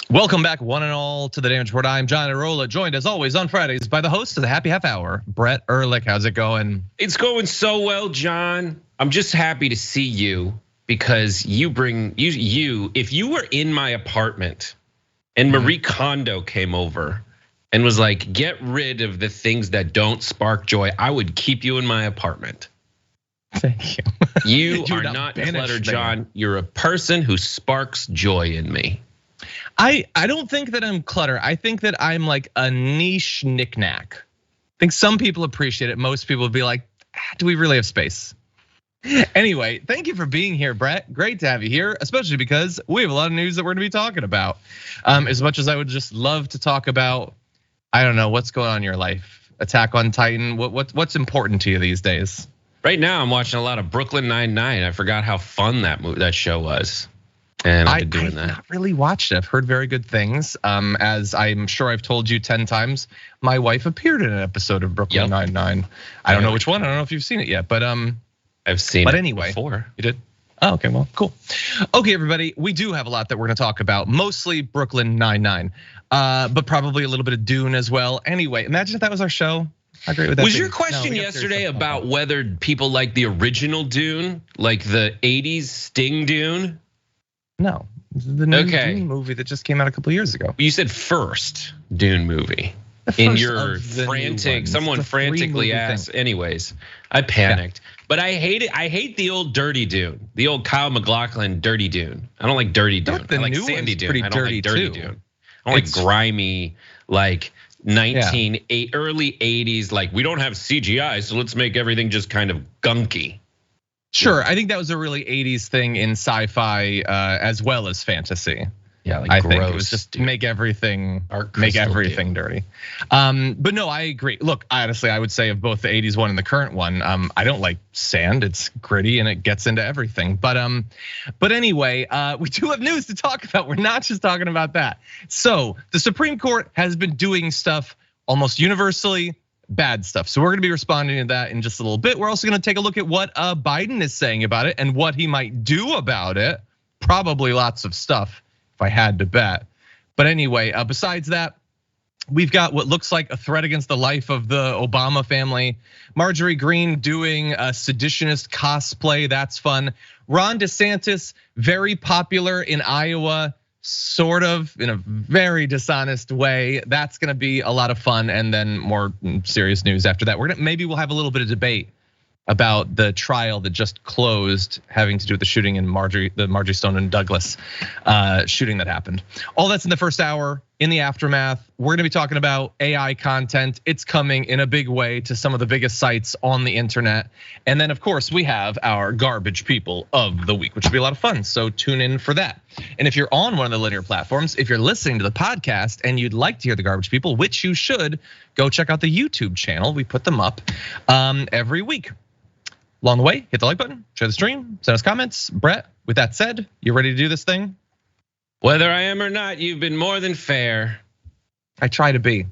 Welcome back, one and all, to the Damage Report. I'm Iadarola, joined as always on Fridays by the host of the Happy Half Hour, Brett Erlich. How's it going? It's going so well, John. I'm just happy to see you because you bring you. If you were in my apartment and Marie Kondo came over and was like, "Get rid of the things that don't spark joy," I would keep you in my apartment. Thank you. You are not cluttered, John. You're a person who sparks joy in me. I don't think that I'm clutter. I think that I'm like a niche knickknack. I think some people appreciate it. Most people would be like, do we really have space? Anyway, thank you for being here, Brett. Great to have you here, especially because we have a lot of news that we're gonna be talking about. As much as I would just love to talk about, I don't know, what's going on in your life? Attack on Titan, what's important to you these days? Right now, I'm watching a lot of Brooklyn Nine-Nine. I forgot how fun that show was. And I've been doing that. I've not really watched it. I've heard very good things. As I'm sure I've told you 10 times, my wife appeared in an episode of Brooklyn Nine-Nine. I don't know which one. I don't know if you've seen it yet, but I've seen it. But anyway, before. You did? Oh, okay, well, cool. Okay, everybody, we do have a lot that we're gonna talk about, mostly Brooklyn Nine-Nine, but probably a little bit of Dune as well. Anyway, imagine if that was our show. How great would that be? Was your question yesterday about whether people like the original Dune, like the 80s Sting Dune? No, the new Dune movie that just came out a couple years ago. You said first Dune movie. In your frantic, someone frantically asked. Anyways, I panicked. But I hate it. I hate the old dirty Dune, the old Kyle MacLachlan dirty Dune. I don't like dirty Dune. I like sandy Dune. I don't like dirty Dune. I don't like grimy, like early 80s. Like, we don't have CGI, so let's make everything just kind of gunky. Sure, I think that was a really 80s thing in sci-fi as well as fantasy. Yeah, like I gross, think it was just make everything dirty. But no, I agree. Look, honestly, I would say of both the 80s one and the current one, I don't like sand. It's gritty and it gets into everything. But anyway, we do have news to talk about. We're not just talking about that. So the Supreme Court has been doing stuff almost universally bad stuff. So we're gonna be responding to that in just a little bit. We're also gonna take a look at what Biden is saying about it and what he might do about it. Probably lots of stuff, if I had to bet. But anyway, besides that, we've got what looks like a threat against the life of the Obama family. Marjorie Greene doing a seditionist cosplay, that's fun. Ron DeSantis, very popular in Iowa, sort of in a very dishonest way. That's gonna be a lot of fun, and then more serious news after that. Maybe we'll have a little bit of debate about the trial that just closed, having to do with the shooting in the Marjorie Stone and Douglas shooting that happened. All that's in the first hour. In the aftermath, we're gonna be talking about AI content. It's coming in a big way to some of the biggest sites on the internet. And then of course we have our garbage people of the week, which will be a lot of fun. So tune in for that. And if you're on one of the linear platforms, if you're listening to the podcast and you'd like to hear the garbage people, which you should, go check out the YouTube channel. We put them up every week. Along the way, hit the like button, share the stream, send us comments. Brett, with that said, you ready to do this thing? Whether I am or not, you've been more than fair. I try to be.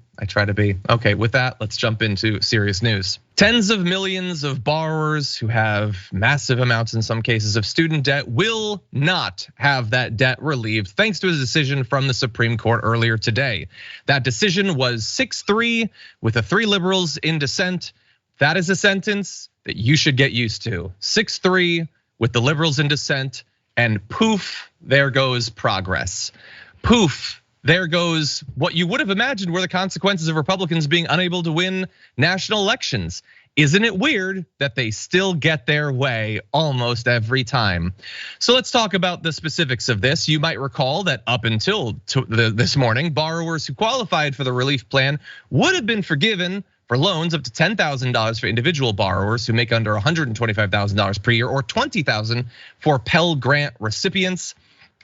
Okay, with that, let's jump into serious news. Tens of millions of borrowers who have massive amounts, in some cases, of student debt will not have that debt relieved thanks to a decision from the Supreme Court earlier today. That decision was 6-3 with the 3 liberals in dissent. That is a sentence that you should get used to. 6-3 with the liberals in dissent, and poof, there goes progress. Poof, there goes what you would have imagined were the consequences of Republicans being unable to win national elections. Isn't it weird that they still get their way almost every time? So let's talk about the specifics of this. You might recall that up until this morning, borrowers who qualified for the relief plan would have been forgiven for loans up to $10,000 for individual borrowers who make under $125,000 per year, or $20,000 for Pell Grant recipients.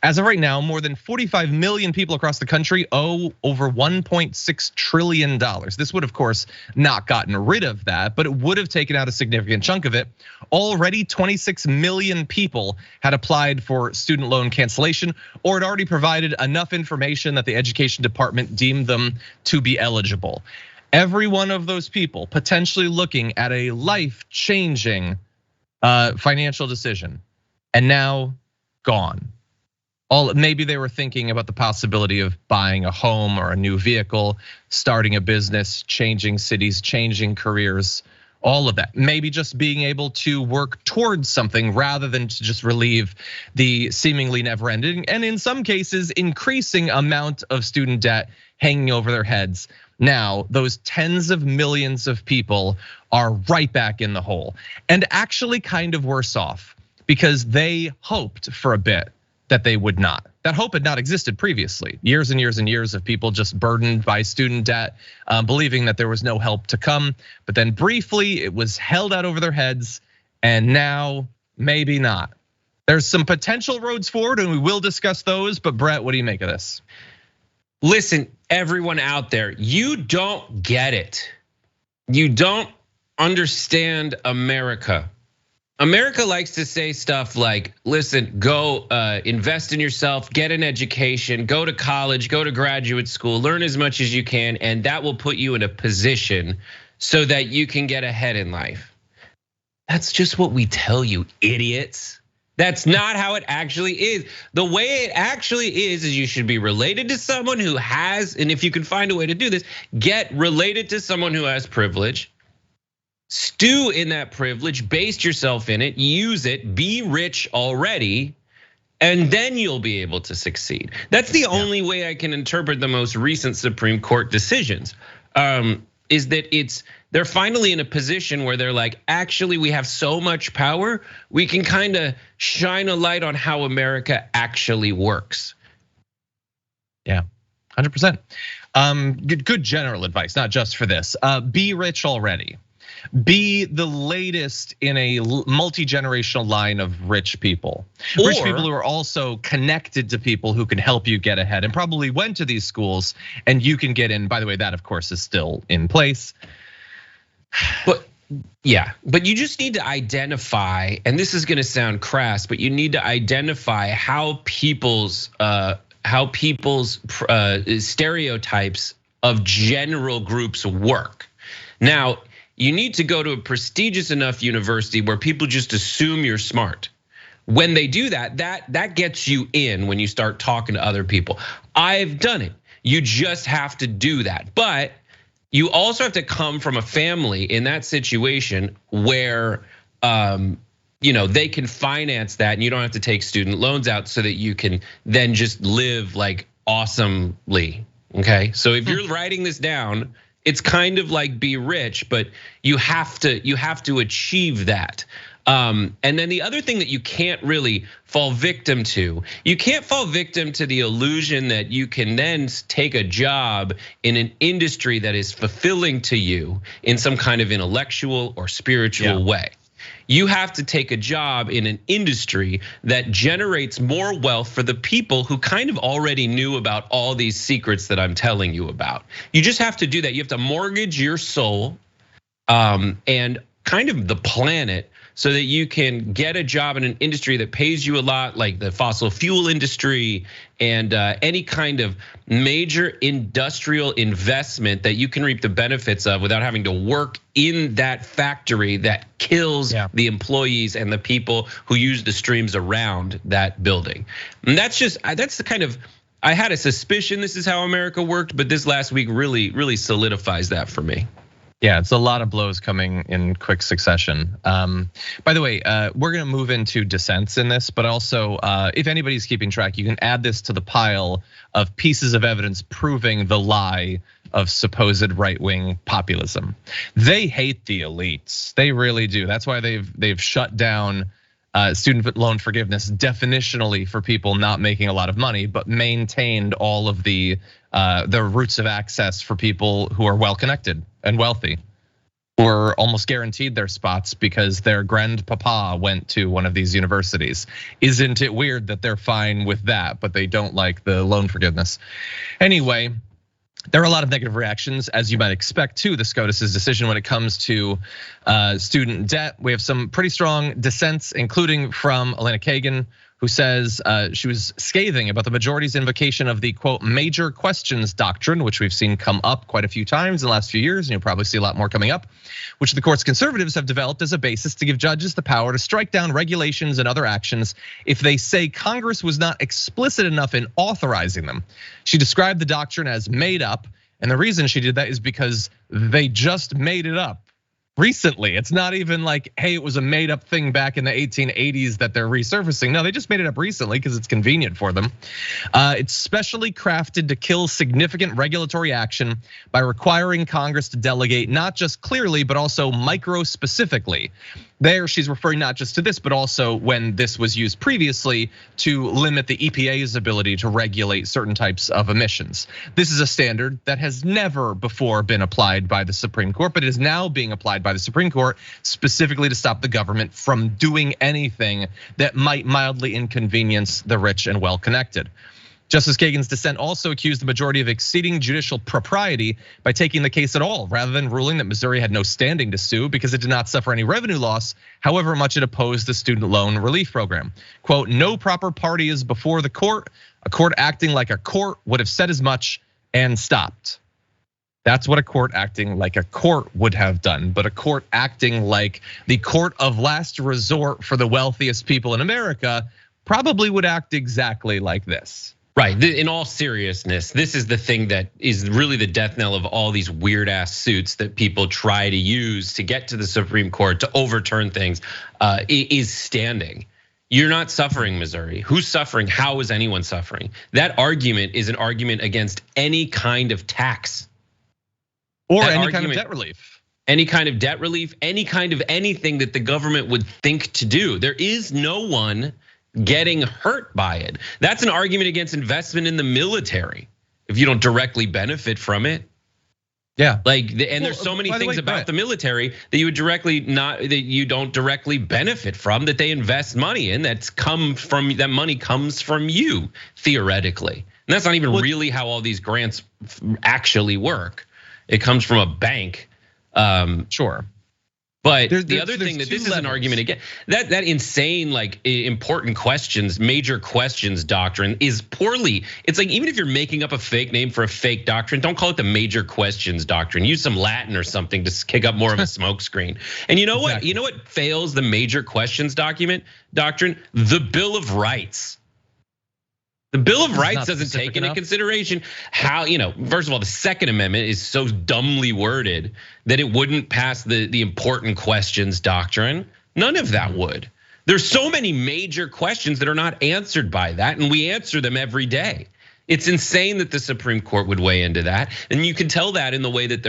As of right now, more than 45 million people across the country owe over $1.6 trillion. This would, of course, not gotten rid of that, but it would have taken out a significant chunk of it. Already 26 million people had applied for student loan cancellation, or had already provided enough information that the education department deemed them to be eligible. Every one of those people potentially looking at a life-changing financial decision, and now gone. Maybe they were thinking about the possibility of buying a home or a new vehicle, starting a business, changing cities, changing careers, all of that. Maybe just being able to work towards something rather than to just relieve the seemingly never-ending, and in some cases, increasing amount of student debt hanging over their heads. Now, those tens of millions of people are right back in the hole, and actually kind of worse off, because they hoped for a bit that they would not. That hope had not existed previously. Years and years and years of people just burdened by student debt, believing that there was no help to come. But then briefly it was held out over their heads, and now maybe not. There's some potential roads forward, and we will discuss those. But Brett, what do you make of this? Listen, everyone out there, you don't get it. You don't understand America. America likes to say stuff like, listen, go invest in yourself, get an education, go to college, go to graduate school, learn as much as you can, and that will put you in a position so that you can get ahead in life. That's just what we tell you, idiots. That's not how it actually is. The way it actually is you should be related to someone who has, and if you can find a way to do this, get related to someone who has privilege. Stew in that privilege, base yourself in it, use it, be rich already, and then you'll be able to succeed. That's the only way I can interpret the most recent Supreme Court decisions. Is that they're finally in a position where they're like, actually, we have so much power, we can kind of shine a light on how America actually works. Yeah, 100%. Good general advice, not just for this. Be rich already. Be the latest in a multi-generational line of rich people. Rich people who are also connected to people who can help you get ahead and probably went to these schools and you can get in. By the way, that of course is still in place. But yeah, but you just need to identify, and this is gonna sound crass, but you need to identify how people's stereotypes of general groups work. Now, you need to go to a prestigious enough university where people just assume you're smart. When they do that, that gets you in when you start talking to other people. I've done it. You just have to do that. But you also have to come from a family in that situation where they can finance that and you don't have to take student loans out so that you can then just live like awesomely. Okay, so if you're writing this down, it's kind of like be rich, but you have to achieve that. And then the other thing that you can't really fall victim to, you can't fall victim to the illusion that you can then take a job in an industry that is fulfilling to you in some kind of intellectual or spiritual way. You have to take a job in an industry that generates more wealth for the people who kind of already knew about all these secrets that I'm telling you about. You just have to do that. You have to mortgage your soul and kind of the planet so that you can get a job in an industry that pays you a lot, like the fossil fuel industry and any kind of major industrial investment that you can reap the benefits of without having to work in that factory that kills the employees and the people who use the streams around that building. And that's the kind of, I had a suspicion this is how America worked, but this last week really solidifies that for me. Yeah, it's a lot of blows coming in quick succession. By the way, we're gonna move into dissents in this, but also if anybody's keeping track, you can add this to the pile of pieces of evidence proving the lie of supposed right-wing populism. They hate the elites, they really do. That's why they've shut down student loan forgiveness definitionally for people not making a lot of money, but maintained all of the routes of access for people who are well-connected and wealthy, who are almost guaranteed their spots because their grandpapa went to one of these universities. Isn't it weird that they're fine with that, but they don't like the loan forgiveness? Anyway, there are a lot of negative reactions, as you might expect, to the SCOTUS's decision when it comes to student debt. We have some pretty strong dissents, including from Elena Kagan, who says she was scathing about the majority's invocation of the, quote, major questions doctrine, which we've seen come up quite a few times in the last few years, and you'll probably see a lot more coming up, which the court's conservatives have developed as a basis to give judges the power to strike down regulations and other actions if they say Congress was not explicit enough in authorizing them. She described the doctrine as made up, and the reason she did that is because they just made it up recently. It's not even like, hey, it was a made up thing back in the 1880s that they're resurfacing. No, they just made it up recently because it's convenient for them. It's specially crafted to kill significant regulatory action by requiring Congress to delegate not just clearly, but also micro-specifically. There, she's referring not just to this, but also when this was used previously to limit the EPA's ability to regulate certain types of emissions. This is a standard that has never before been applied by the Supreme Court, but is now being applied by the Supreme Court specifically to stop the government from doing anything that might mildly inconvenience the rich and well-connected. Justice Kagan's dissent also accused the majority of exceeding judicial propriety by taking the case at all, rather than ruling that Missouri had no standing to sue because it did not suffer any revenue loss, however much it opposed the student loan relief program. Quote, no proper party is before the court. A court acting like a court would have said as much and stopped. That's what a court acting like a court would have done, but a court acting like the court of last resort for the wealthiest people in America probably would act exactly like this. Right, in all seriousness, this is the thing that is really the death knell of all these weird ass suits that people try to use to get to the Supreme Court to overturn things, is standing. You're not suffering, Missouri. Who's suffering? How is anyone suffering? That argument is an argument against any kind of tax. Or any kind of debt relief. Any kind of debt relief, any kind of anything that the government would think to do. There is no one getting hurt by it. That's an argument against investment in the military if you don't directly benefit from it. Yeah, and there's so many things about the military that you would that you don't directly benefit from, that they invest money in. That money comes from you theoretically, and that's not even really how all these grants actually work. It comes from a bank. Sure. But the other thing that this is an argument again, that insane important questions, major questions doctrine is poorly. It's like, even if you're making up a fake name for a fake doctrine, don't call it the major questions doctrine. Use some Latin or something to kick up more of a smokescreen. And you know what? Exactly. You know what fails the major questions doctrine? The Bill of Rights. The Bill of Rights doesn't take into consideration how, first of all, the Second Amendment is so dumbly worded that it wouldn't pass the important questions doctrine. None of that would. There's so many major questions that are not answered by that, and we answer them every day. It's insane that the Supreme Court would weigh into that, and you can tell that in the way that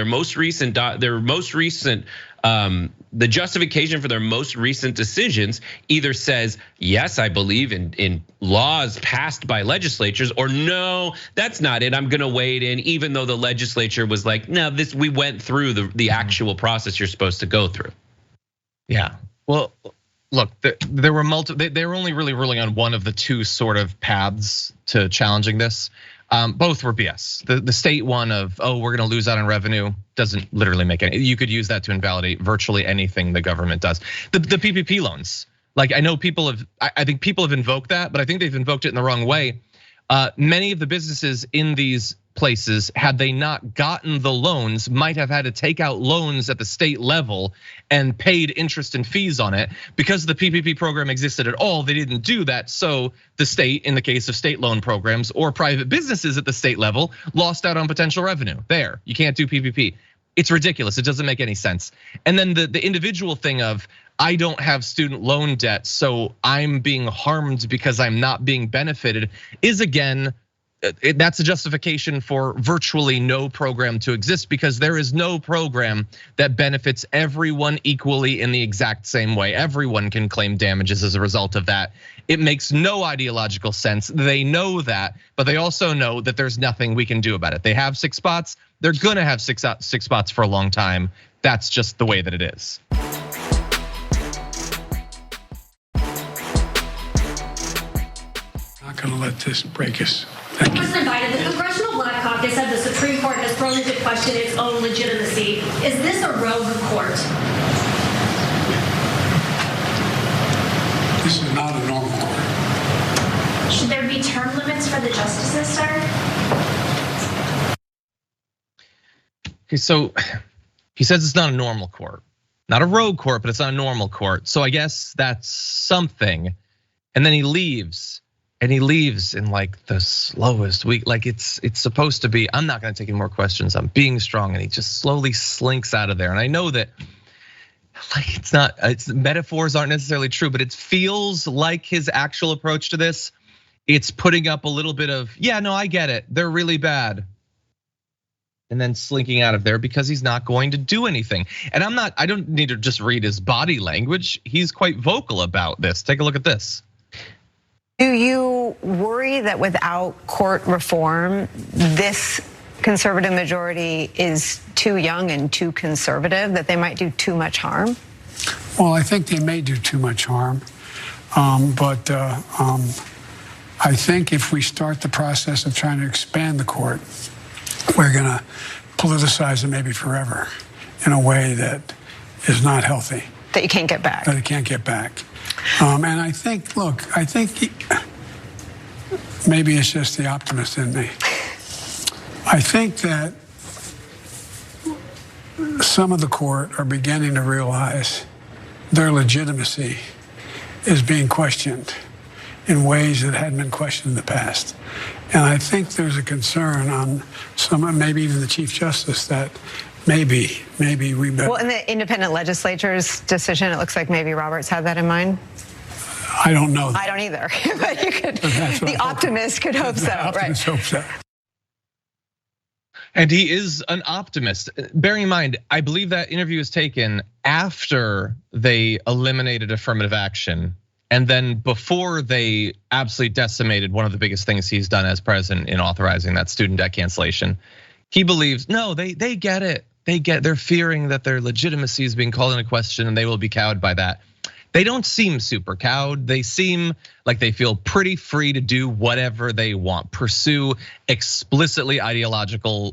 the justification for their most recent decisions either says, yes, I believe in laws passed by legislatures, or no, that's not it, I'm gonna weigh it in, even though the legislature was like, no, we went through the actual process you're supposed to go through. Yeah, well, look, there were multiple, they were only really ruling on one of the two sort of paths to challenging this. Both were BS. The state one of, we're gonna lose out on revenue doesn't literally make any. You could use that to invalidate virtually anything the government does. The PPP loans, I know I think people have invoked that, but I think they've invoked it in the wrong way. Many of the businesses in these places, had they not gotten the loans, might have had to take out loans at the state level and paid interest and fees on it. Because the PPP program existed at all, they didn't do that. So the state, in the case of state loan programs or private businesses at the state level, lost out on potential revenue. There, you can't do PPP. It's ridiculous, it doesn't make any sense. And then the individual thing of, I don't have student loan debt, so I'm being harmed because I'm not being benefited, is again, that's a justification for virtually no program to exist, because there is no program that benefits everyone equally in the exact same way. Everyone can claim damages as a result of that. It makes no ideological sense. They know that, but they also know that there's nothing we can do about it. They have 6 spots. They're gonna have six spots for a long time. That's just the way that it is. Not gonna let this break us. President Biden, the Congressional Black Caucus said the Supreme Court has thrown into question its own legitimacy. Is this a rogue court? This is not a normal court. term limits for the justices, sir? Okay, so he says it's not a normal court, not a rogue court, but it's not a normal court. So I guess that's something. And then he leaves. And he leaves in like the slowest week. Like it's supposed to be, I'm not gonna take any more questions, I'm being strong. And he just slowly slinks out of there. And I know that like it's metaphors aren't necessarily true, but it feels like his actual approach to this. It's putting up a little bit of, yeah, no, I get it, they're really bad. And then slinking out of there because he's not going to do anything. And I don't need to just read his body language. He's quite vocal about this. Take a look at this. Do you worry that without court reform, this conservative majority is too young and too conservative, that they might do too much harm? Well, I think they may do too much harm. But I think if we start the process of trying to expand the court, we're going to politicize it maybe forever in a way that is not healthy. That you can't get back. That you can't get back. And I think, look, I think maybe it's just the optimist in me. I think that some of the court are beginning to realize their legitimacy is being questioned in ways that hadn't been questioned in the past. And I think there's a concern on some, maybe even the Chief Justice, that maybe we better. Well, in the independent legislature's decision, it looks like maybe Roberts had that in mind. I don't know. I don't either, but you could. The optimist could hope so, right? Optimist hopes so. And he is an optimist. Bearing in mind, I believe that interview was taken after they eliminated affirmative action, and then before they absolutely decimated one of the biggest things he's done as president in authorizing that student debt cancellation. He believes, no, they get it. They're fearing that their legitimacy is being called into question and they will be cowed by that. They don't seem super cowed. They seem like they feel pretty free to do whatever they want, pursue explicitly ideological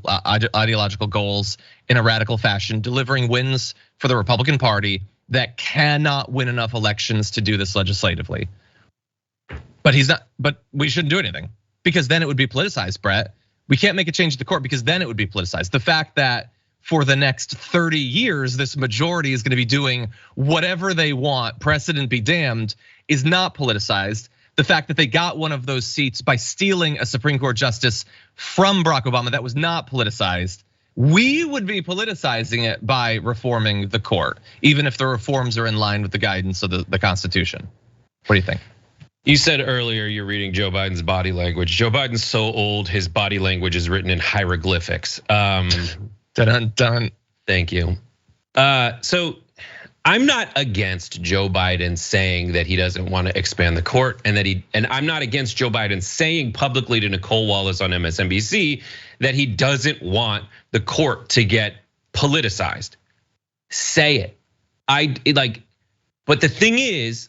goals in a radical fashion, delivering wins for the Republican Party that cannot win enough elections to do this legislatively. But he's not. But we shouldn't do anything because then it would be politicized, Brett. We can't make a change to the court because then it would be politicized. The fact that for the next 30 years, this majority is going to be doing whatever they want, precedent be damned, is not politicized. The fact that they got one of those seats by stealing a Supreme Court justice from Barack Obama, that was not politicized. We would be politicizing it by reforming the court, even if the reforms are in line with the guidance of the Constitution. What do you think? You said earlier you're reading Joe Biden's body language. Joe Biden's so old, his body language is written in hieroglyphics. Dun. Thank you. So I'm not against Joe Biden saying that he doesn't want to expand the court, and I'm not against Joe Biden saying publicly to Nicole Wallace on MSNBC that he doesn't want the court to get politicized. Say it. But the thing is,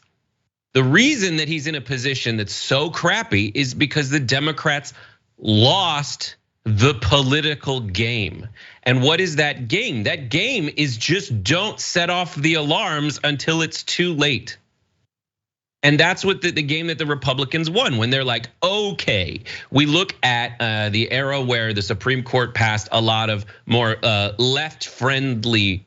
the reason that he's in a position that's so crappy is because the Democrats lost the political game. And what is that game? That game is just don't set off the alarms until it's too late. And that's what the game that the Republicans won, when they're like, okay, we look at the era where the Supreme Court passed a lot of more left-friendly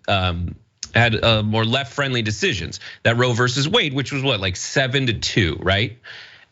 had more left-friendly decisions. That Roe versus Wade, which was what, like 7-2, right?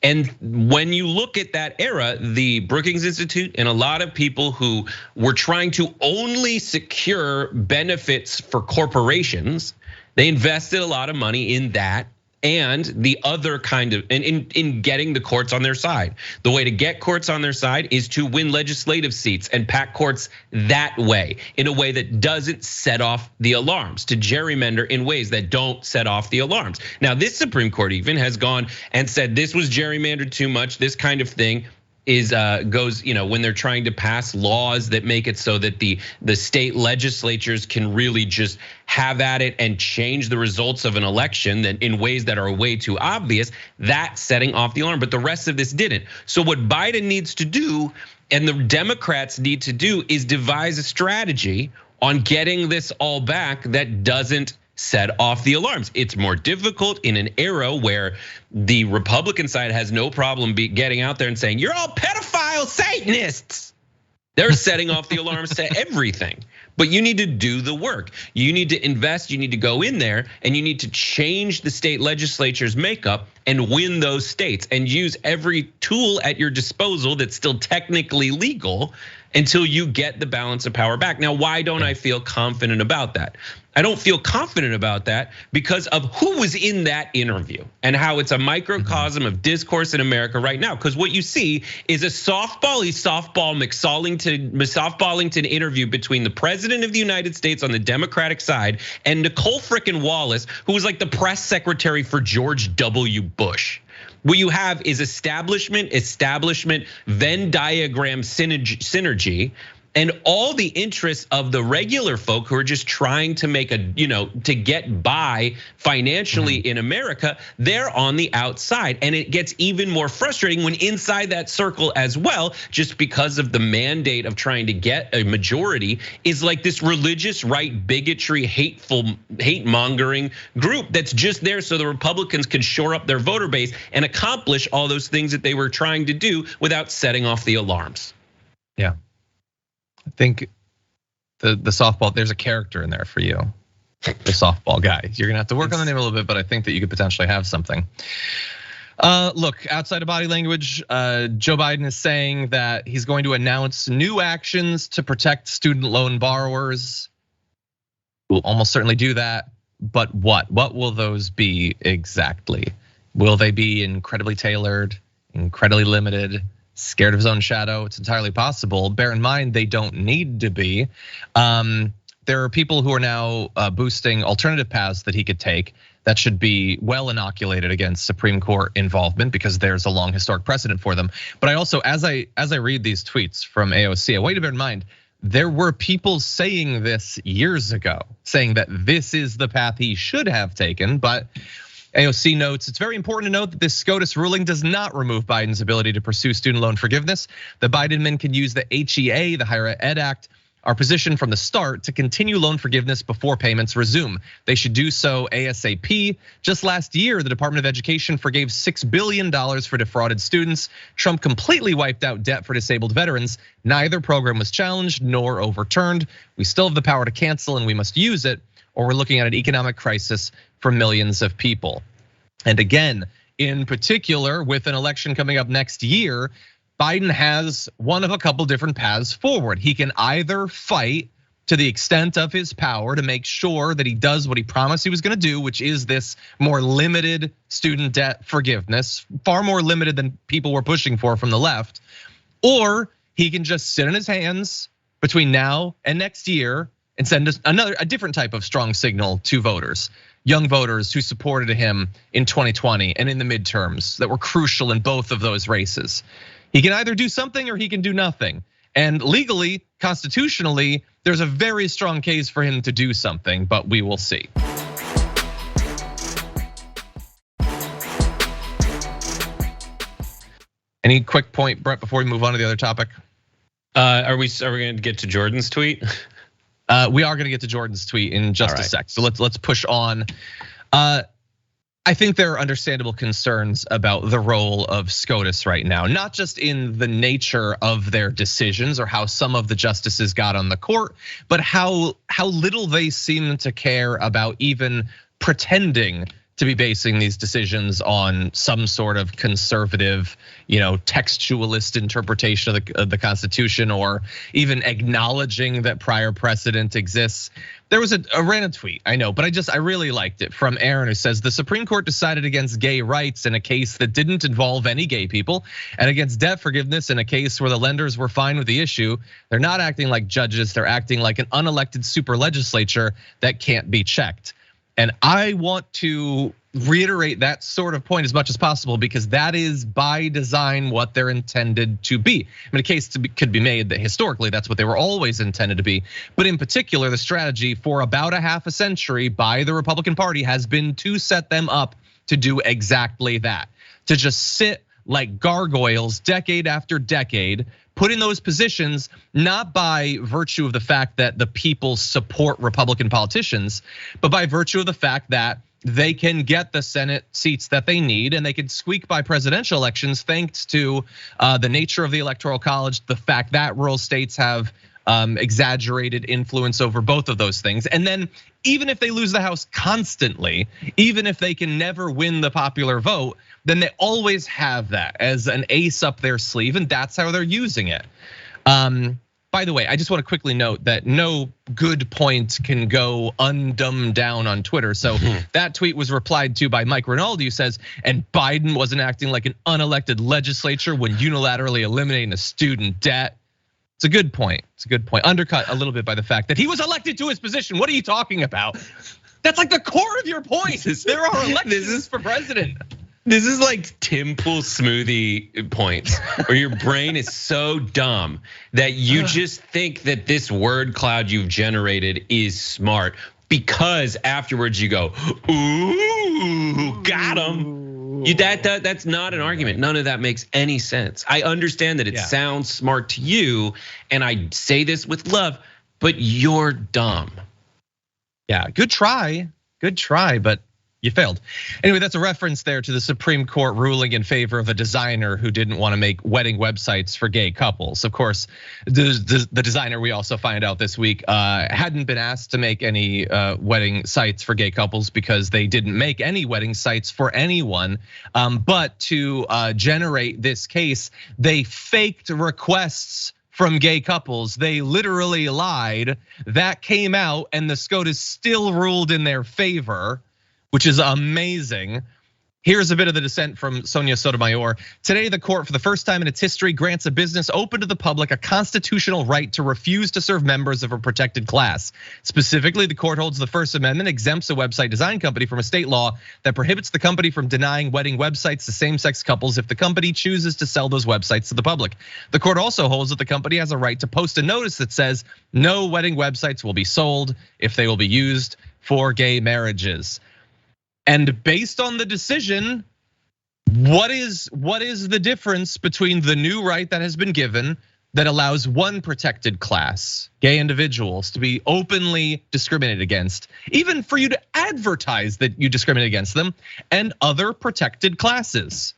And when you look at that era, the Brookings Institute and a lot of people who were trying to only secure benefits for corporations, they invested a lot of money in that and the other kind of, in getting the courts on their side. The way to get courts on their side is to win legislative seats and pack courts that way, in a way that doesn't set off the alarms, to gerrymander in ways that don't set off the alarms. Now, this Supreme Court even has gone and said this was gerrymandered too much. This kind of thing goes, when they're trying to pass laws that make it so that the state legislatures can really just have at it and change the results of an election that in ways that are way too obvious, that's setting off the alarm. But the rest of this didn't. So what Biden needs to do and the Democrats need to do is devise a strategy on getting this all back that doesn't set off the alarms. It's more difficult in an era where the Republican side has no problem getting out there and saying, you're all pedophile Satanists. They're setting off the alarms to everything. But you need to do the work. You need to invest, you need to go in there, and you need to change the state legislature's makeup and win those states and use every tool at your disposal that's still technically legal until you get the balance of power back. Now, why don't I feel confident about that? I don't feel confident about that because of who was in that interview and how it's a microcosm of discourse in America right now. Because what you see is a softballing McSoftballington interview between the president of the United States on the Democratic side and Nicole frickin' Wallace, who was like the press secretary for George W. Bush. What you have is establishment, Venn diagram synergy. And all the interests of the regular folk who are just trying to make to get by financially in America, they're on the outside. And it gets even more frustrating when inside that circle as well, just because of the mandate of trying to get a majority, is like this religious right bigotry, hate mongering group that's just there so the Republicans can shore up their voter base and accomplish all those things that they were trying to do without setting off the alarms. Yeah. I think the softball, there's a character in there for you, the softball guy. You're gonna have to work on the name a little bit, but I think that you could potentially have something. Look, outside of body language, Joe Biden is saying that he's going to announce new actions to protect student loan borrowers. We'll almost certainly do that, but what? What will those be exactly? Will they be incredibly tailored, incredibly limited? Scared of his own shadow? It's entirely possible. Bear in mind, they don't need to be. There are people who are now boosting alternative paths that he could take that should be well inoculated against Supreme Court involvement because there's a long historic precedent for them. But I also, as I read these tweets from AOC, I want you to bear in mind, there were people saying this years ago, saying that this is the path he should have taken, but AOC notes, it's very important to note that this SCOTUS ruling does not remove Biden's ability to pursue student loan forgiveness. The Biden admin can use the HEA, the Higher Ed Act, our position from the start to continue loan forgiveness before payments resume. They should do so ASAP. Just last year, the Department of Education forgave $6 billion for defrauded students. Trump completely wiped out debt for disabled veterans. Neither program was challenged nor overturned. We still have the power to cancel and we must use it, or we're looking at an economic crisis for millions of people. And again, in particular, with an election coming up next year, Biden has one of a couple different paths forward. He can either fight to the extent of his power to make sure that he does what he promised he was gonna do, which is this more limited student debt forgiveness, far more limited than people were pushing for from the left, or he can just sit on his hands between now and next year and send us a different type of strong signal to voters, young voters who supported him in 2020 and in the midterms that were crucial in both of those races. He can either do something or he can do nothing. And legally, constitutionally, there's a very strong case for him to do something, but we will see. Any quick point, Brett, before we move on to the other topic? Are we going to get to Jordan's tweet? We are going to get to Jordan's tweet in just a sec. So let's push on. I think there are understandable concerns about the role of SCOTUS right now, not just in the nature of their decisions or how some of the justices got on the court, but how little they seem to care about even pretending to be basing these decisions on some sort of conservative, textualist interpretation of the Constitution, or even acknowledging that prior precedent exists. There was a random tweet, I know, but I really liked it, from Aaron, who says, the Supreme Court decided against gay rights in a case that didn't involve any gay people, and against debt forgiveness in a case where the lenders were fine with the issue. They're not acting like judges, they're acting like an unelected super legislature that can't be checked. And I want to reiterate that sort of point as much as possible, because that is by design what they're intended to be. I mean, a case could be made that historically that's what they were always intended to be. But in particular, the strategy for about a half a century by the Republican Party has been to set them up to do exactly that, to just sit like gargoyles decade after decade, put in those positions not by virtue of the fact that the people support Republican politicians, but by virtue of the fact that they can get the Senate seats that they need and they can squeak by presidential elections thanks to the nature of the Electoral College, the fact that rural states have exaggerated influence over both of those things. And then even if they lose the House constantly, even if they can never win the popular vote, then they always have that as an ace up their sleeve, and that's how they're using it. By the way, I just want to quickly note that no good point can go undumbed down on Twitter. So that tweet was replied to by Mike Rinaldi, who says, and Biden wasn't acting like an unelected legislature when unilaterally eliminating a student debt. It's a good point. It's a good point. Undercut a little bit by the fact that he was elected to his position. What are you talking about? That's like the core of your point. There are elections for president. This is like Tim Pool smoothie points, where your brain is so dumb that you just think that this word cloud you've generated is smart, because afterwards you go, ooh, got him. That's not an argument. None of that makes any sense. I understand that it sounds smart to you, and I say this with love, but you're dumb. Yeah, good try, but you failed. Anyway, that's a reference there to the Supreme Court ruling in favor of a designer who didn't want to make wedding websites for gay couples. Of course, the designer, we also find out this week, hadn't been asked to make any wedding sites for gay couples because they didn't make any wedding sites for anyone. But to generate this case, they faked requests from gay couples. They literally lied. That came out, and the SCOTUS still ruled in their favor, which is amazing. Here's a bit of the dissent from Sonia Sotomayor. Today, the court, for the first time in its history, grants a business open to the public a constitutional right to refuse to serve members of a protected class. Specifically, the court holds the First Amendment exempts a website design company from a state law that prohibits the company from denying wedding websites to same-sex couples if the company chooses to sell those websites to the public. The court also holds that the company has a right to post a notice that says no wedding websites will be sold if they will be used for gay marriages. And based on the decision, what is the difference between the new right that has been given that allows one protected class, gay individuals, to be openly discriminated against, even for you to advertise that you discriminate against them, and other protected classes?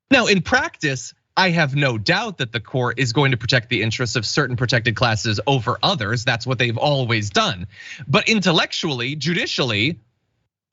Now, in practice, I have no doubt that the court is going to protect the interests of certain protected classes over others. That's what they've always done. But intellectually, judicially,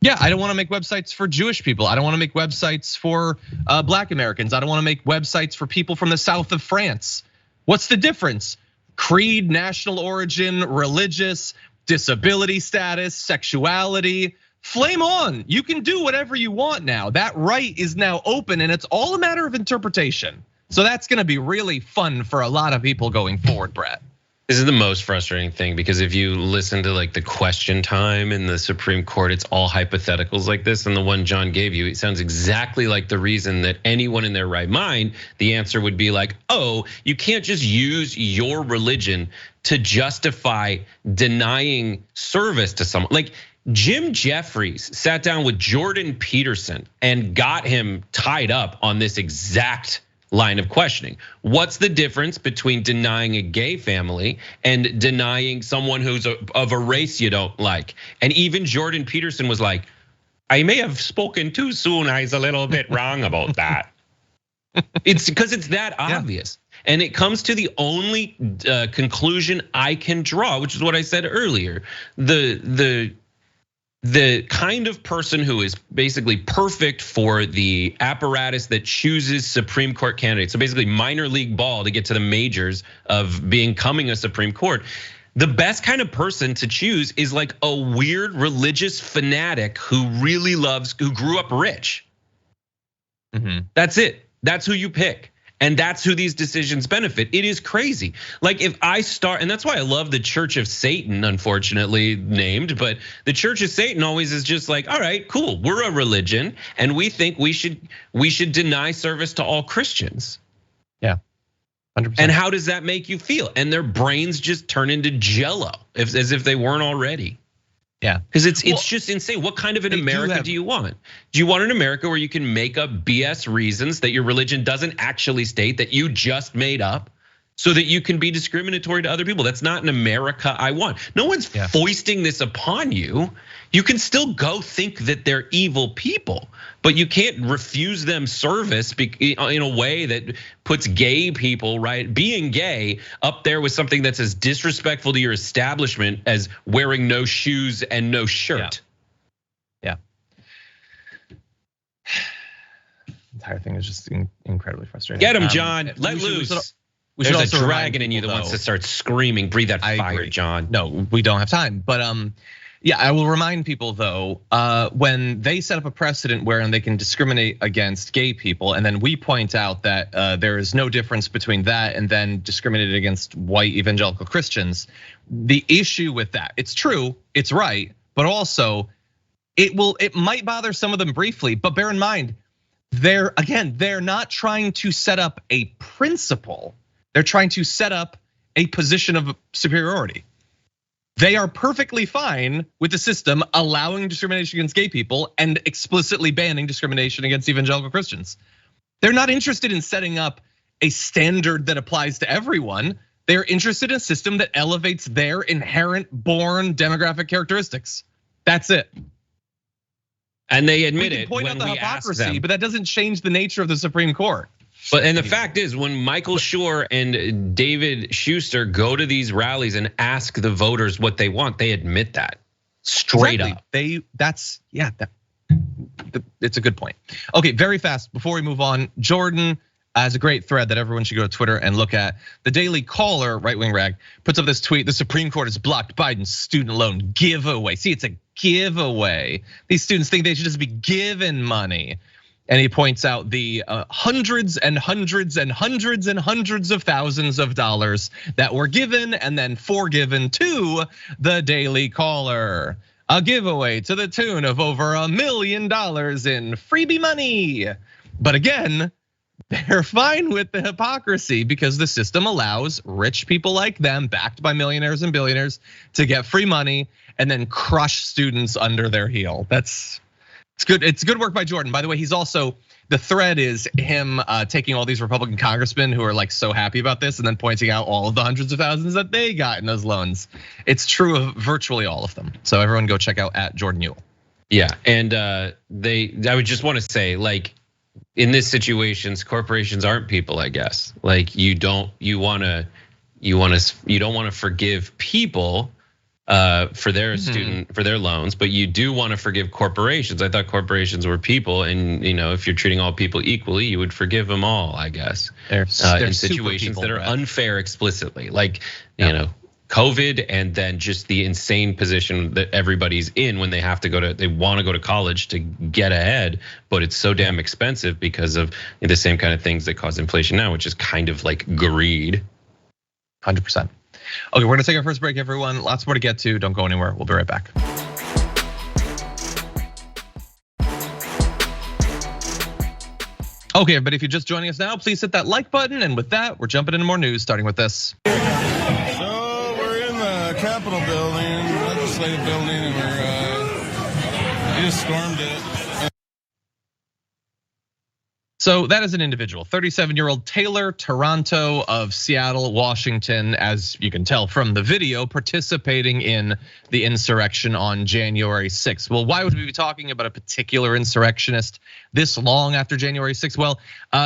yeah, I don't want to make websites for Jewish people. I don't want to make websites for Black Americans. I don't want to make websites for people from the south of France. What's the difference? Creed, national origin, religious, disability status, sexuality. Flame on. You can do whatever you want now. That right is now open, and it's all a matter of interpretation. So that's going to be really fun for a lot of people going forward, Brett. This is the most frustrating thing, because if you listen to like the question time in the Supreme Court, it's all hypotheticals like this. And the one John gave you, it sounds exactly like the reason that anyone in their right mind, the answer would be like, oh, you can't just use your religion to justify denying service to someone. Like Jim Jeffries sat down with Jordan Peterson and got him tied up on this exact line of questioning. What's the difference between denying a gay family and denying someone who's of a race you don't like? And even Jordan Peterson was like, I may have spoken too soon. I was a little bit wrong about that. It's because it's that obvious. And it comes to the only conclusion I can draw, which is what I said earlier. The kind of person who is basically perfect for the apparatus that chooses Supreme Court candidates. So basically minor league ball to get to the majors of becoming a Supreme Court. The best kind of person to choose is like a weird religious fanatic who really loves, who grew up rich. That's it. That's who you pick. And that's who these decisions benefit. It is crazy. Like if I start, and that's why I love the Church of Satan, unfortunately named, but the Church of Satan always is just like, all right, cool, we're a religion, and we think we should deny service to all Christians. Yeah, 100%. And how does that make you feel? And their brains just turn into jello, as if they weren't already. Yeah, because it's just insane. What kind of an America do you want? Do you want an America where you can make up BS reasons that your religion doesn't actually state, that you just made up? so that you can be discriminatory to other people. That's not an America I want. No one's foisting this upon you. You can still go think that they're evil people, but you can't refuse them service in a way that puts gay people, right, being gay, up there with something that's as disrespectful to your establishment as wearing no shoes and no shirt. Yeah. The entire thing is just incredibly frustrating. Get him, John. Let loose. There's a dragon in you that wants to start screaming. Breathe that fire, John. No, we don't have time. But yeah, I will remind people though, when they set up a precedent wherein they can discriminate against gay people, and then we point out that there is no difference between that and then discriminated against white evangelical Christians. The issue with that, it's true, it's right, but also it might bother some of them briefly, but bear in mind, they're not trying to set up a principle. They're trying to set up a position of superiority. They are perfectly fine with the system allowing discrimination against gay people and explicitly banning discrimination against evangelical Christians. They're not interested in setting up a standard that applies to everyone. They're interested in a system that elevates their inherent born demographic characteristics. That's it. And they admit it when we ask them. But that doesn't change the nature of the Supreme Court. And the fact is, when Michael Schur and David Schuster go to these rallies and ask the voters what they want, they admit that straight up. It's a good point. Okay, very fast before we move on, Jordan has a great thread that everyone should go to Twitter and look at. The Daily Caller, right-wing rag, puts up this tweet: the Supreme Court has blocked Biden's student loan giveaway. See, it's a giveaway. These students think they should just be given money. And he points out the hundreds and hundreds and hundreds and hundreds of thousands of dollars that were given and then forgiven to the Daily Caller. A giveaway to the tune of over $1 million in freebie money. But again, they're fine with the hypocrisy because the system allows rich people like them, backed by millionaires and billionaires, to get free money and then crush students under their heel. It's good. It's good work by Jordan. By the way, he's also, the thread is him taking all these Republican congressmen who are like so happy about this and then pointing out all of the hundreds of thousands that they got in those loans. It's true of virtually all of them. So everyone go check out @JordanEwell. Yeah, and I would just want to say, like, in this situations, corporations aren't people, I guess. Like, you don't want to forgive people for their for their loans, but you do want to forgive corporations. I thought corporations were people, and if you're treating all people equally, you would forgive them all, I guess. They're in situations that are unfair explicitly, like COVID, and then just the insane position that everybody's in when they have to they want to go to college to get ahead, but it's so damn expensive because of the same kind of things that cause inflation now, which is kind of like greed. 100%. Okay, we're gonna take our first break, everyone. Lots more to get to. Don't go anywhere. We'll be right back. Okay, everybody, if you're just joining us now, please hit that like button. And with that, we're jumping into more news, starting with this. So we're in the Capitol building, legislative building, and we just stormed it. So that is an individual, 37-year-old Taylor Taranto of Seattle, Washington, as you can tell from the video, participating in the insurrection on January 6th. Well, why would we be talking about a particular insurrectionist this long after January 6th? Well,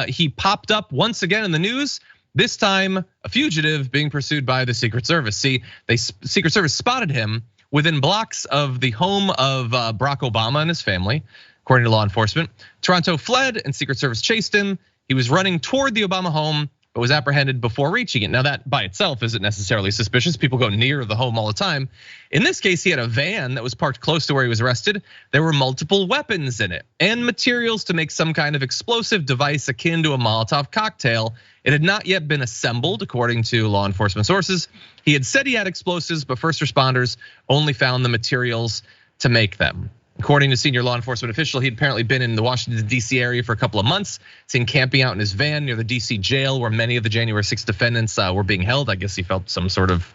he popped up once again in the news, this time a fugitive being pursued by the Secret Service. See, the Secret Service spotted him within blocks of the home of Barack Obama and his family. According to law enforcement, Taranto fled and Secret Service chased him. He was running toward the Obama home, but was apprehended before reaching it. Now that by itself isn't necessarily suspicious. People go near the home all the time. In this case, he had a van that was parked close to where he was arrested. There were multiple weapons in it and materials to make some kind of explosive device akin to a Molotov cocktail. It had not yet been assembled, according to law enforcement sources. He had said he had explosives, but first responders only found the materials to make them. According to senior law enforcement official, he'd apparently been in the Washington, D.C. area for a couple of months, seen camping out in his van near the D.C. jail where many of the January 6th defendants were being held. I guess he felt some sort of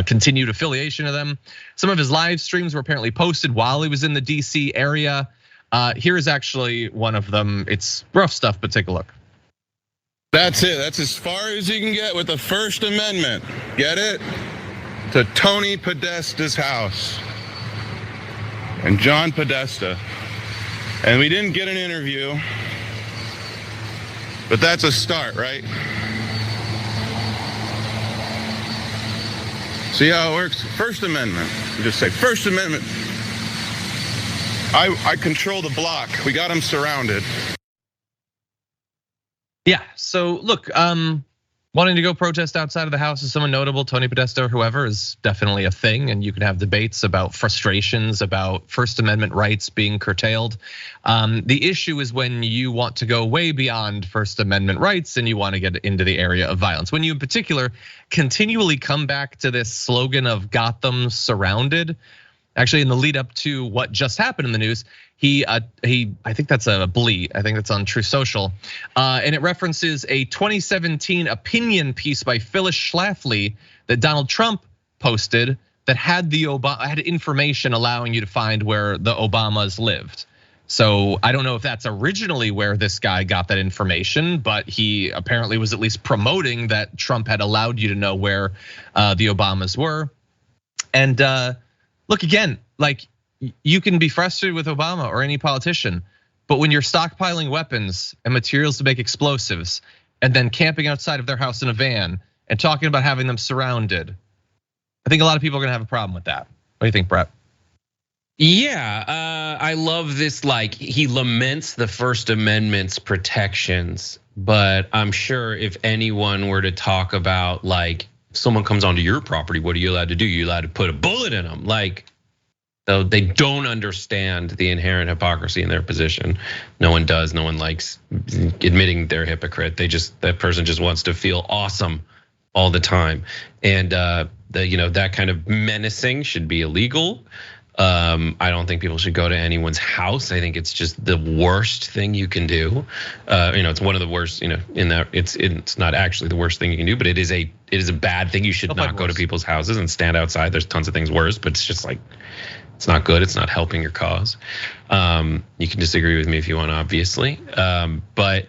continued affiliation to them. Some of his live streams were apparently posted while he was in the D.C. area. Here is actually one of them. It's rough stuff, but take a look. That's it. That's as far as you can get with the First Amendment. Get it? To Tony Podesta's house. And John Podesta. And we didn't get an interview. But that's a start, right? See how it works? First Amendment. You just say, First Amendment. I control the block. We got them surrounded. Yeah, so look, wanting to go protest outside of the house is someone notable, Tony Podesta or whoever, is definitely a thing. And you can have debates about frustrations, about First Amendment rights being curtailed. The issue is when you want to go way beyond First Amendment rights and you want to get into the area of violence. When you in particular continually come back to this slogan of Gotham surrounded. Actually, in the lead up to what just happened in the news, I think that's a Blee. I think that's on True Social, and it references a 2017 opinion piece by Phyllis Schlafly that Donald Trump posted that had had information allowing you to find where the Obamas lived. So I don't know if that's originally where this guy got that information, but he apparently was at least promoting that Trump had allowed you to know where the Obamas were, and. Look, again, like you can be frustrated with Obama or any politician, but when you're stockpiling weapons and materials to make explosives and then camping outside of their house in a van and talking about having them surrounded, I think a lot of people are gonna have a problem with that. What do you think, Brett? Yeah, I love this, like he laments the First Amendment's protections, but I'm sure if anyone were to talk about like, someone comes onto your property, what are you allowed to do? You're allowed to put a bullet in them. Like, though they don't understand the inherent hypocrisy in their position. No one does. No one likes admitting they're a hypocrite. That person just wants to feel awesome all the time. And that kind of menacing should be illegal. I don't think people should go to anyone's house. I think it's just the worst thing you can do. It's one of the worst. In that it's not actually the worst thing you can do, but it is a bad thing. You should not go to people's houses and stand outside. There's tons of things worse, but it's just like it's not good. It's not helping your cause. You can disagree with me if you want, obviously, but.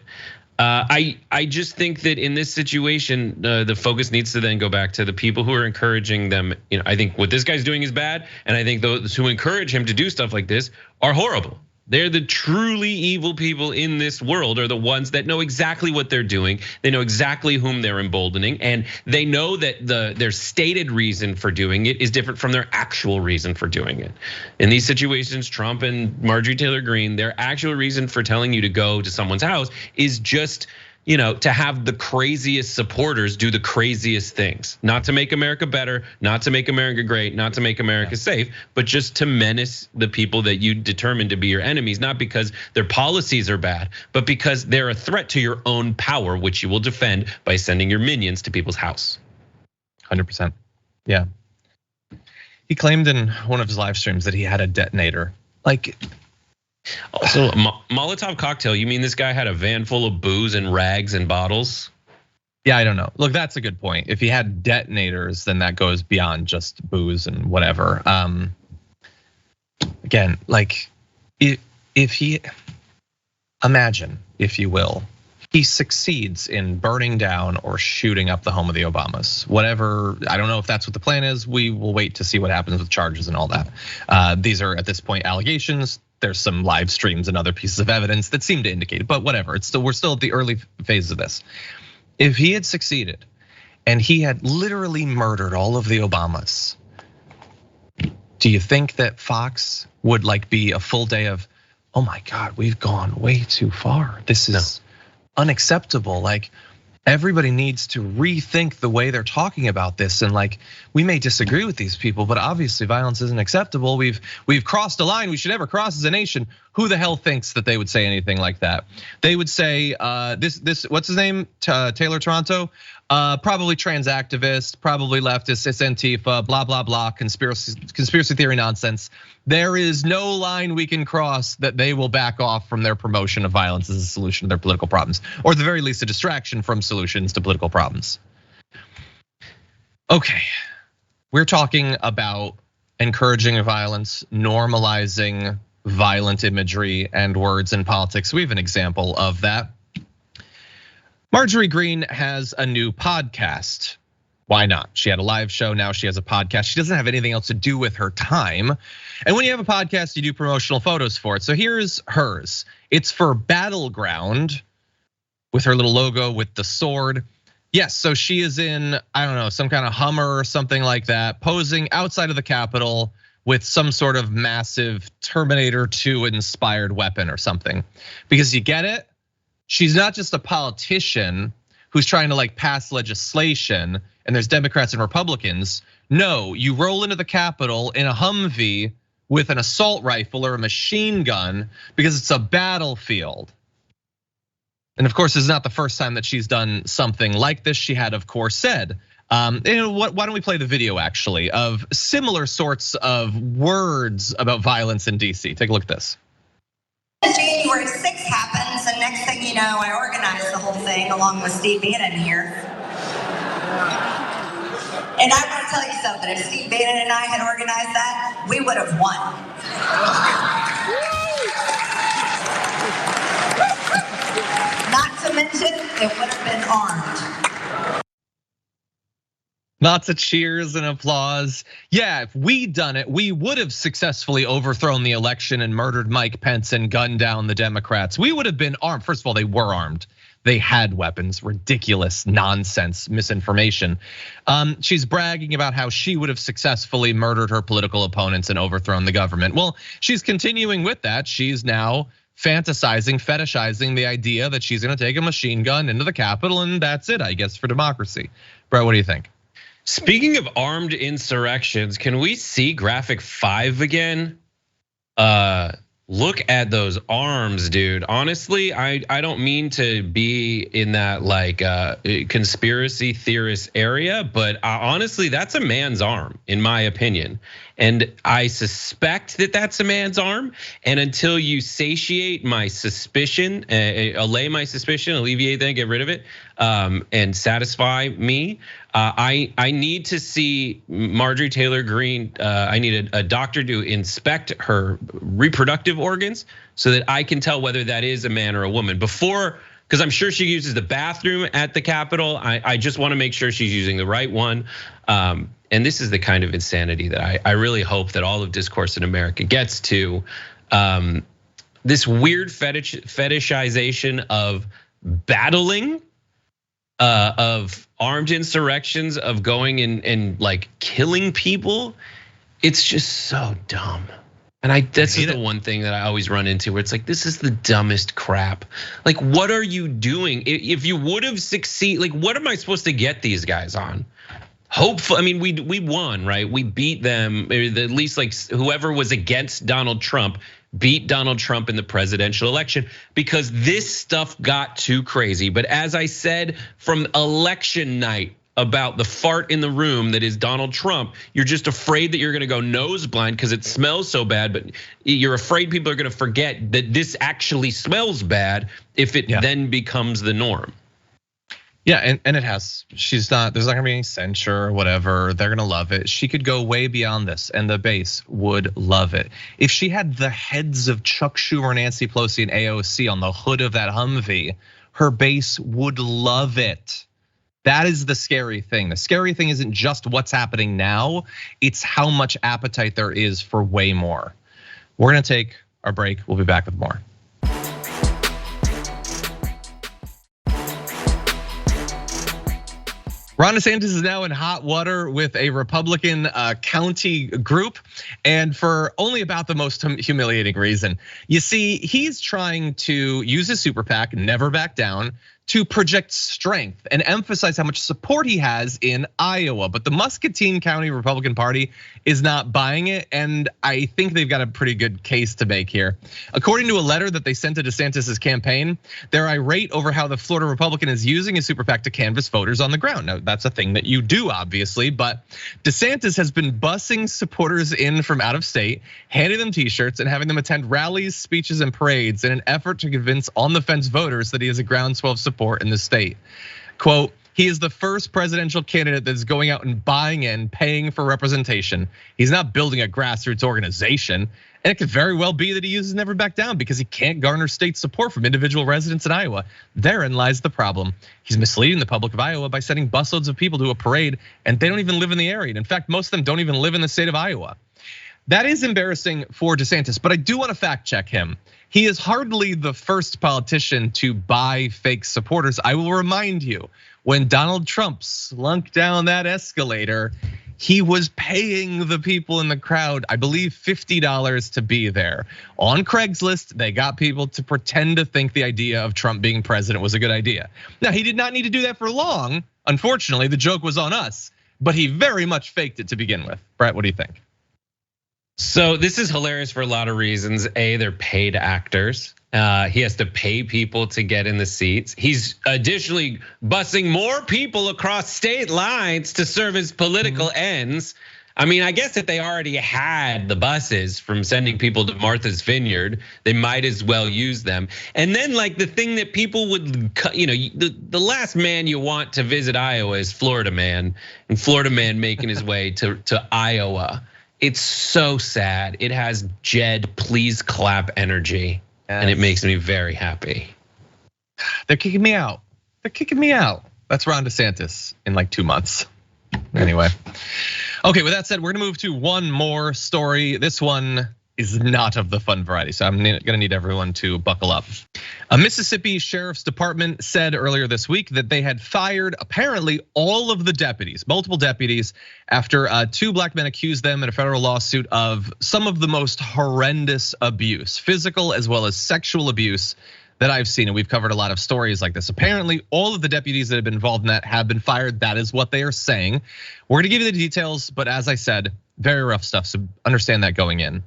I just think that in this situation, the focus needs to then go back to the people who are encouraging them. I think what this guy's doing is bad, and I think those who encourage him to do stuff like this are horrible. They're the truly evil people in this world, are the ones that know exactly what they're doing. They know exactly whom they're emboldening, and they know that their stated reason for doing it is different from their actual reason for doing it. In these situations, Trump and Marjorie Taylor Greene, their actual reason for telling you to go to someone's house is just to have the craziest supporters do the craziest things, not to make America better, not to make America great, not to make America safe, but just to menace the people that you determine to be your enemies, not because their policies are bad, but because they're a threat to your own power, which you will defend by sending your minions to people's house. 100%. Yeah. He claimed in one of his live streams that he had a detonator. Also, Molotov cocktail, you mean this guy had a van full of booze and rags and bottles? Yeah, I don't know. Look, that's a good point. If he had detonators, then that goes beyond just booze and whatever. Again, if he, imagine, if you will, he succeeds in burning down or shooting up the home of the Obamas. Whatever, I don't know if that's what the plan is. We will wait to see what happens with charges and all that. These are at this point allegations. There's some live streams and other pieces of evidence that seem to indicate it, but whatever. We're still at the early phases of this. If he had succeeded and he had literally murdered all of the Obamas, do you think that Fox would be a full day of, oh my God, we've gone way too far. This is unacceptable. Everybody needs to rethink the way they're talking about this. And we may disagree with these people, but obviously violence isn't acceptable. We've crossed a line we should never cross as a nation. Who the hell thinks that they would say anything like that? They would say this what's his name? Taylor Toronto, probably trans activist, probably leftist, it's Antifa, blah blah blah, conspiracy theory nonsense. There is no line we can cross that they will back off from their promotion of violence as a solution to their political problems, or at the very least a distraction from solutions to political problems. Okay, we're talking about encouraging violence, normalizing violent imagery and words in politics. We have an example of that. Marjorie Greene has a new podcast. Why not? She had a live show, now she has a podcast. She doesn't have anything else to do with her time. And when you have a podcast, you do promotional photos for it. So here's hers. It's for Battleground with her little logo with the sword. Yes, so she is in, I don't know, some kind of Hummer or something like that, posing outside of the Capitol with some sort of massive Terminator 2 inspired weapon or something. Because you get it? She's not just a politician who's trying to pass legislation and there's Democrats and Republicans. No, you roll into the Capitol in a Humvee with an assault rifle or a machine gun because it's a battlefield. And of course, this is not the first time that she's done something like this. She had, of course, said, why don't we play the video actually of similar sorts of words about violence in DC. Take a look at this. January 6th happens, and next thing you know, I organized the whole thing along with Steve Bannon here. And I want to tell you something, if Steve Bannon and I had organized that, we would have won. Not to mention, it would have been armed. Lots of cheers and applause. Yeah, if we'd done it, we would have successfully overthrown the election and murdered Mike Pence and gunned down the Democrats. We would have been armed. First of all, they were armed. They had weapons, ridiculous nonsense, misinformation. She's bragging about how she would have successfully murdered her political opponents and overthrown the government. Well, she's continuing with that. She's now fantasizing, fetishizing the idea that she's gonna take a machine gun into the Capitol and that's it, I guess, for democracy. Bro, what do you think? Speaking of armed insurrections, can we see graphic 5 again? Look at those arms, dude. Honestly, I don't mean to be in that conspiracy theorist area, but honestly, that's a man's arm, in my opinion. And I suspect that that's a man's arm. And until you satiate my suspicion, allay my suspicion, alleviate that, get rid of it, and satisfy me, I need to see Marjorie Taylor Greene. I need a doctor to inspect her reproductive organs so that I can tell whether that is a man or a woman before, because I'm sure she uses the bathroom at the Capitol. I just want to make sure she's using the right one. And this is the kind of insanity that I really hope that all of discourse in America gets to. This weird fetishization of battling, of armed insurrections, of going and killing people. It's just so dumb. And this is the one thing that I always run into where it's this is the dumbest crap. What are you doing? If you would have succeeded, what am I supposed to get these guys on? Hopefully, I mean, we won, right? We beat them, at least whoever was against Donald Trump beat Donald Trump in the presidential election because this stuff got too crazy. But as I said from election night about the fart in the room that is Donald Trump, you're just afraid that you're gonna go nose blind because it smells so bad, but you're afraid people are gonna forget that this actually smells bad if it then becomes the norm. Yeah, and it has. There's not gonna be any censure or whatever. They're gonna love it. She could go way beyond this, and the base would love it. If she had the heads of Chuck Schumer, Nancy Pelosi, and AOC on the hood of that Humvee, her base would love it. That is the scary thing. The scary thing isn't just what's happening now, it's how much appetite there is for way more. We're gonna take our break. We'll be back with more. Ron DeSantis is now in hot water with a Republican county group, and for only about the most humiliating reason. You see, he's trying to use his super PAC, Never Back Down, to project strength and emphasize how much support he has in Iowa. But the Muscatine County Republican Party is not buying it, and I think they've got a pretty good case to make here. According to a letter that they sent to DeSantis' campaign, they're irate over how the Florida Republican is using his super PAC to canvass voters on the ground. Now, that's a thing that you do, obviously, but DeSantis has been bussing supporters in from out of state, handing them t-shirts and having them attend rallies, speeches, and parades in an effort to convince on the fence voters that he has a groundswell of support in the state. Quote, He is the first presidential candidate that's going out and buying in, paying for representation. He's not building a grassroots organization. And it could very well be that he uses Never Back Down because he can't garner state support from individual residents in Iowa. Therein lies the problem. He's misleading the public of Iowa by sending busloads of people to a parade, and they don't even live in the area. And in fact, most of them don't even live in the state of Iowa. That is embarrassing for DeSantis, but I do want to fact check him. He is hardly the first politician to buy fake supporters. I will remind you, when Donald Trump slunk down that escalator, he was paying the people in the crowd, I believe $50 to be there. On Craigslist, they got people to pretend to think the idea of Trump being president was a good idea. Now, he did not need to do that for long. Unfortunately, the joke was on us, but he very much faked it to begin with. Brett, what do you think? So this is hilarious for a lot of reasons. A, they're paid actors. He has to pay people to get in the seats. He's additionally busing more people across state lines to serve his political ends. I mean, I guess if they already had the buses from sending people to Martha's Vineyard, they might as well use them. And then like the thing that people would, the last man you want to visit Iowa is Florida Man, and Florida Man making his way to Iowa. It's so sad. It has Jed, please clap energy. Yes. And it makes me very happy. They're kicking me out. They're kicking me out. That's Ron DeSantis in like 2 months. Anyway. Okay, with that said, we're gonna move to one more story. This one is not of the fun variety, so I'm gonna need everyone to buckle up. A Mississippi Sheriff's Department said earlier this week that they had fired apparently all of the deputies, multiple deputies, after 2 black men accused them in a federal lawsuit of some of the most horrendous abuse, physical as well as sexual abuse that I've seen. And we've covered a lot of stories like this. Apparently, all of the deputies that have been involved in that have been fired. That is what they are saying. We're gonna give you the details, but as I said, very rough stuff, so understand that going in.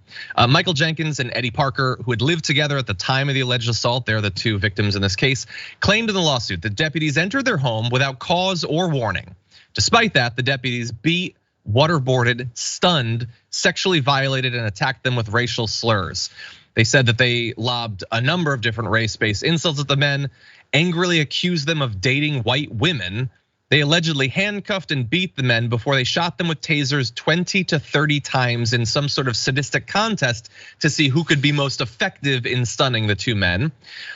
Michael Jenkins and Eddie Parker, who had lived together at the time of the alleged assault, they're the 2 victims in this case, claimed in the lawsuit that deputies entered their home without cause or warning. Despite that, the deputies beat, waterboarded, stunned, sexually violated, and attacked them with racial slurs. They said that they lobbed a number of different race-based insults at the men, angrily accused them of dating white women. They allegedly handcuffed and beat the men before they shot them with tasers 20 to 30 times in some sort of sadistic contest to see who could be most effective in stunning the 2 men.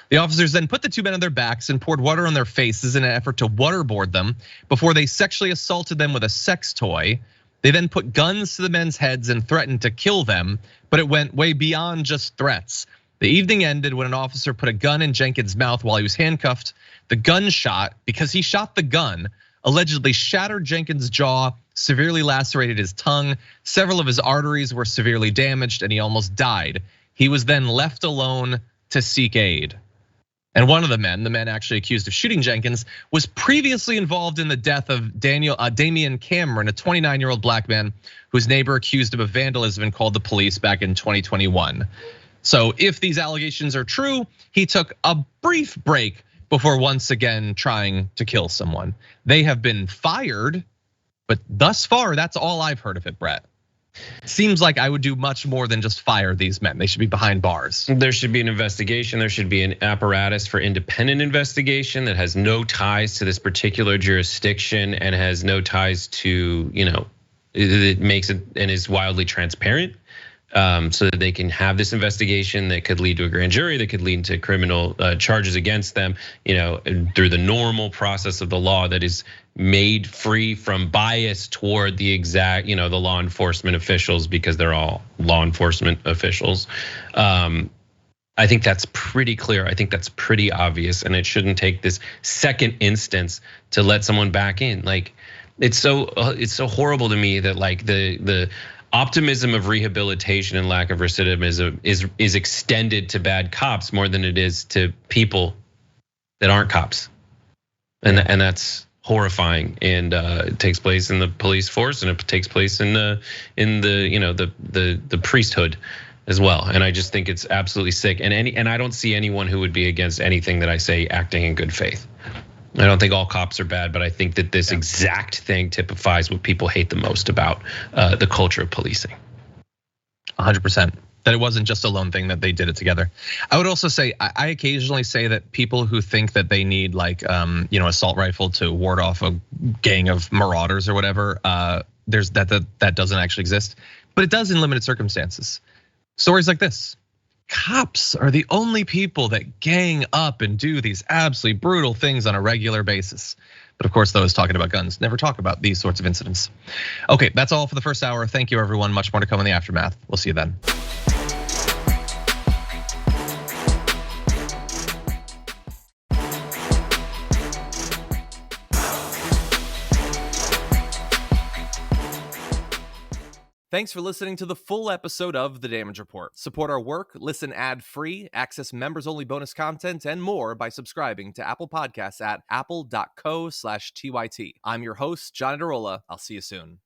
The officers then put the 2 men on their backs and poured water on their faces in an effort to waterboard them before they sexually assaulted them with a sex toy. They then put guns to the men's heads and threatened to kill them, but it went way beyond just threats. The evening ended when an officer put a gun in Jenkins' mouth while he was handcuffed. The gun shot, because he shot the gun, allegedly shattered Jenkins' jaw, severely lacerated his tongue. Several of his arteries were severely damaged and he almost died. He was then left alone to seek aid. And one of the men actually accused of shooting Jenkins, was previously involved in the death of Damian Cameron, a 29-year-old black man whose neighbor accused him of vandalism and called the police back in 2021. So if these allegations are true, he took a brief break before once again trying to kill someone. They have been fired, but thus far, that's all I've heard of it, Brett. Seems like I would do much more than just fire these men. They should be behind bars. There should be an investigation. There should be an apparatus for independent investigation that has no ties to this particular jurisdiction and has no ties to, it makes it and is wildly transparent. So that they can have this investigation that could lead to a grand jury, that could lead to criminal charges against them, through the normal process of the law that is made free from bias toward the exact, the law enforcement officials, because they're all law enforcement officials. I think that's pretty clear. I think that's pretty obvious, and it shouldn't take this second instance to let someone back in. Like, it's so horrible to me that like the optimism of rehabilitation and lack of recidivism is extended to bad cops more than it is to people that aren't cops, and that's horrifying. And it takes place in the police force, and it takes place in the priesthood as well. And I just think it's absolutely sick. And I don't see anyone who would be against anything that I say acting in good faith. I don't think all cops are bad, but I think that this exact thing typifies what people hate the most about the culture of policing. 100%. That it wasn't just a lone thing, that they did it together. I would also say, I occasionally say that people who think that they need like, assault rifle to ward off a gang of marauders or whatever, there's that doesn't actually exist, but it does in limited circumstances. Stories like this. Cops are the only people that gang up and do these absolutely brutal things on a regular basis. But of course, those talking about guns never talk about these sorts of incidents. Okay, that's all for the first hour. Thank you, everyone. Much more to come in the aftermath. We'll see you then. Thanks for listening to the full episode of The Damage Report. Support our work, listen ad-free, access members-only bonus content, and more by subscribing to Apple Podcasts at apple.co/TYT. I'm your host, John Iadarola. I'll see you soon.